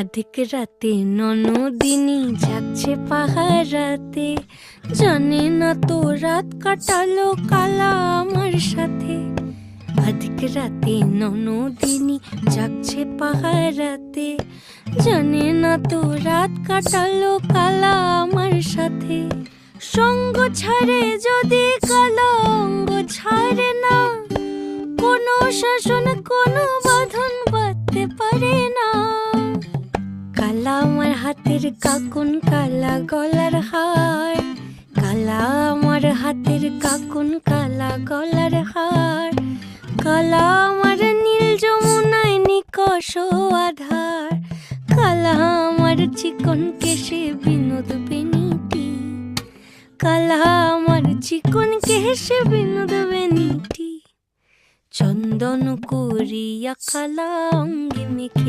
আধিক রাতে ননদিনী যাচ্ছে পাহারাতে, জানে না তো রাত কাটালো কালা আমার সাথে। আধিক রাতে ননদিনী যাচ্ছে পাহারাতে, জানে না তো রাত কাটালো কালা আমার সাথে। সঙ্গ ছাড়ে যদি কালা অঙ্গ ছাড়ে না, কোনো শাসন কোনো বাঁধন বাঁধতে পারে না। কালা আমার হাতের কাকুন কালা গলার হার, কালা আমার হাতের কাকুন কালা গলার হার। কালা আমার নীল যমুনায় নিকষ আধার, কালা আমার চিকন কেশে বিনোদ বেনিটি, কালা আমার চিকন কেশে বিনোদ বেনিটি। চন্দন করিয়া কালা অঙ্গে মেখে